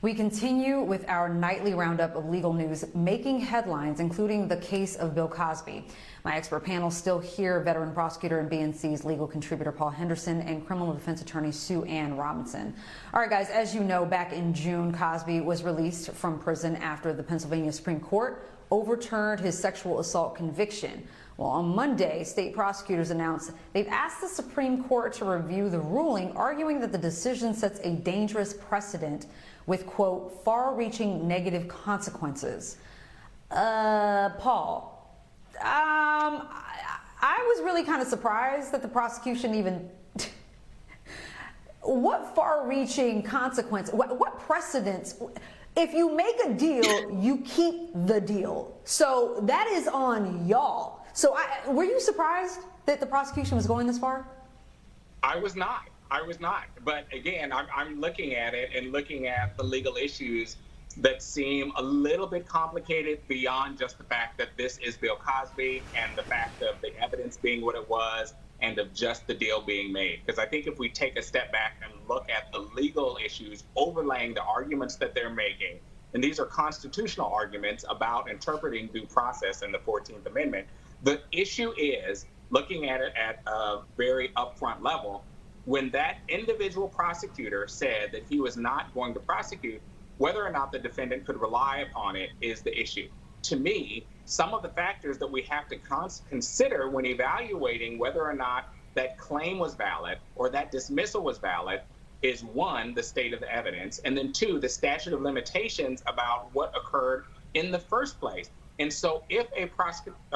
We continue with our nightly roundup of legal news making headlines, including the case of Bill Cosby. My expert panel still here, veteran prosecutor and BNC's legal contributor Paul Henderson and criminal defense attorney Sue Ann Robinson. All right, guys, as you know, back in June, Cosby was released from prison after the Pennsylvania Supreme Court overturned his sexual assault conviction. Well, on Monday, state prosecutors announced they've asked the Supreme Court to review the ruling, arguing that the decision sets a dangerous precedent with, quote, far-reaching negative consequences. Paul, I was really kind of surprised that the prosecution even... What far-reaching consequence, what precedents? If you make a deal, you keep the deal. So that is on y'all. So were you surprised that the prosecution was going this far? I was not. But again, I'm looking at it and looking at the legal issues that seem a little bit complicated beyond just the fact that this is Bill Cosby and the fact of the evidence being what it was and of just the deal being made. Because I think if we take a step back and look at the legal issues overlaying the arguments that they're making, and these are constitutional arguments about interpreting due process in the 14th Amendment, the issue is, looking at it at a very upfront level, when that individual prosecutor said that he was not going to prosecute, whether or not the defendant could rely upon it is the issue. To me, some of the factors that we have to consider when evaluating whether or not that claim was valid or that dismissal was valid is, one, the state of the evidence, and then two, the statute of limitations about what occurred in the first place. And so if a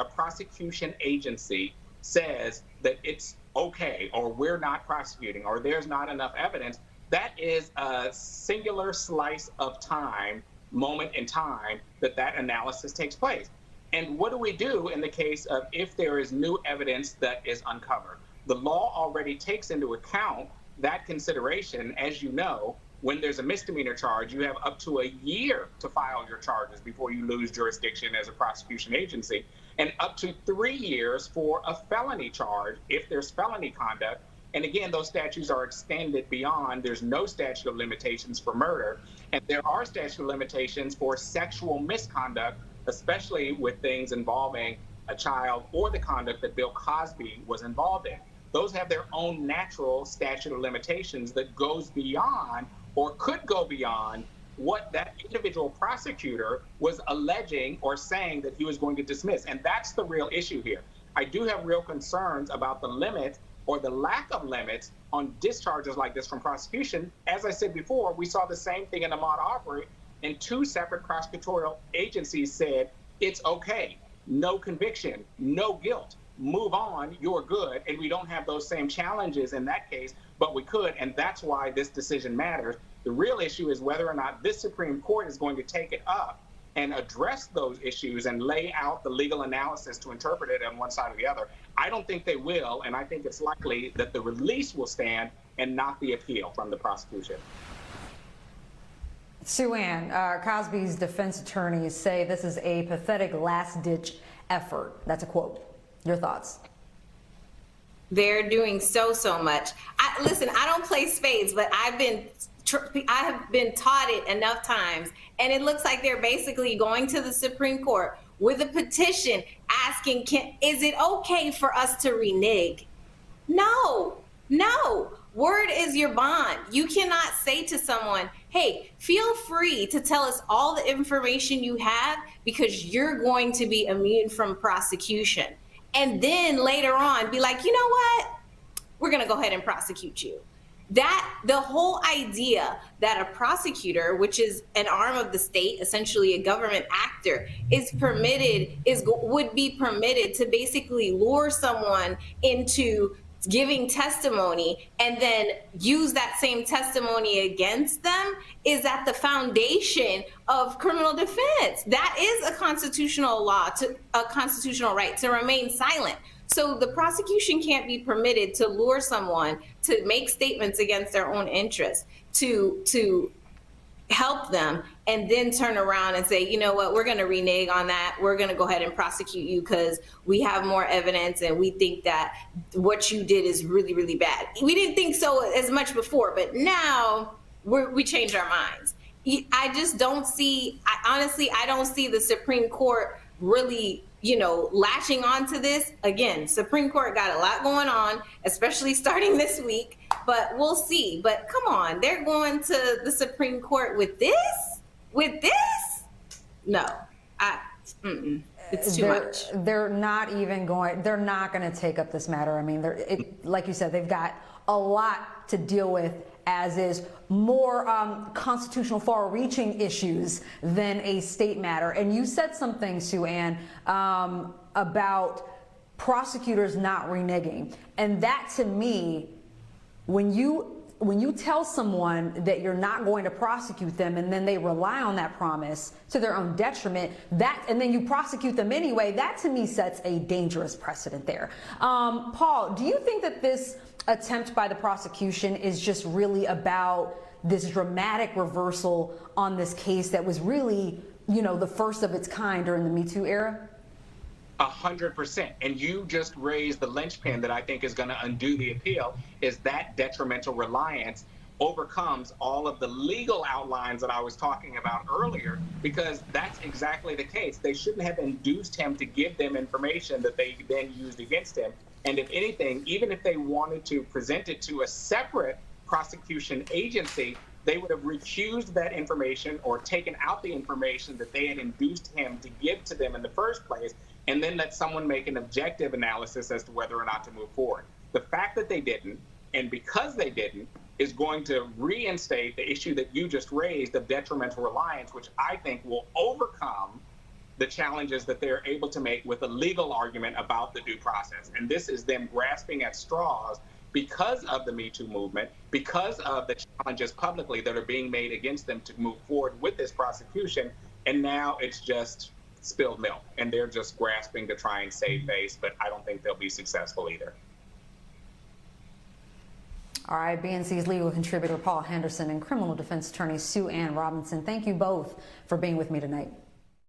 prosecution agency says that it's okay, or we're not prosecuting, or there's not enough evidence, that is a singular slice of time, moment in time, that analysis takes place. And what do we do in the case of if there is new evidence that is uncovered? The law already takes into account that consideration. As you know, when there's a misdemeanor charge, you have up to a year to file your charges before you lose jurisdiction as a prosecution agency, and up to 3 years for a felony charge if there's felony conduct. And again, those statutes are extended beyond. There's no statute of limitations for murder, and there are statute of limitations for sexual misconduct, especially with things involving a child or the conduct that Bill Cosby was involved in. Those have their own natural statute of limitations that goes beyond or could go beyond what that individual prosecutor was alleging or saying that he was going to dismiss. And that's the real issue here. I do have real concerns about the limit or the lack of limits on discharges like this from prosecution. As I said before, we saw the same thing in Ahmaud Arbery, and two separate prosecutorial agencies said, it's okay, no conviction, no guilt, move on, you're good. And we don't have those same challenges in that case, but we could, and that's why this decision matters. The real issue is whether or not this Supreme Court is going to take it up and address those issues and lay out the legal analysis to interpret it on one side or the other. I don't think they will, and I think it's likely that the release will stand and not the appeal from the prosecution. Sue Ann, Cosby's defense attorneys say this is a pathetic last-ditch effort. That's a quote. Your thoughts? They're doing so much. Listen, I don't play spades, but I have been taught it enough times, and it looks like they're basically going to the Supreme Court with a petition asking, is it okay for us to renege? No. Word is your bond. You cannot say to someone, hey, feel free to tell us all the information you have because you're going to be immune from prosecution. And then later on be like, you know what? We're going to go ahead and prosecute you. That the whole idea that a prosecutor, which is an arm of the state, essentially a government actor, would be permitted to basically lure someone into giving testimony and then use that same testimony against them is at the foundation of criminal defense. That is a constitutional law, a constitutional right to remain silent. So the prosecution can't be permitted to lure someone to make statements against their own interests, to help them, and then turn around and say, you know what, we're going to renege on that. We're going to go ahead and prosecute you because we have more evidence and we think that what you did is really, really bad. We didn't think so as much before, but now we changed our minds. I just don't see, honestly, I don't see the Supreme Court really, latching on to this. Again, Supreme Court got a lot going on, especially starting this week, but we'll see. But come on, they're going to the Supreme Court with this? With this? No, it's too much. They're not going to take up this matter. I mean, like you said, they've got a lot to deal with, as is more constitutional far-reaching issues than a state matter. And you said something, Sue Ann, about prosecutors not reneging. And that, to me, when you tell someone that you're not going to prosecute them and then they rely on that promise to their own detriment, and then you prosecute them anyway, that to me sets a dangerous precedent there. Paul, do you think that this attempt by the prosecution is just really about this dramatic reversal on this case that was really, the first of its kind during the Me Too era? 100%. And you just raised the linchpin that I think is going to undo the appeal, is that detrimental reliance overcomes all of the legal outlines that I was talking about earlier, because that's exactly the case. They shouldn't have induced him to give them information that they then used against him. And if anything, even if they wanted to present it to a separate prosecution agency, they would have recused that information or taken out the information that they had induced him to give to them in the first place, and then let someone make an objective analysis as to whether or not to move forward. The fact that they didn't, and because they didn't, is going to reinstate the issue that you just raised of detrimental reliance, which I think will overcome the challenges that they're able to make with a legal argument about the due process. And this is them grasping at straws because of the Me Too movement, because of the challenges publicly that are being made against them to move forward with this prosecution. And now it's just spilled milk, and they're just grasping to try and save face, but I don't think they'll be successful either. All right, BNC's legal contributor Paul Henderson and criminal defense attorney Sue Ann Robinson, thank you both for being with me tonight.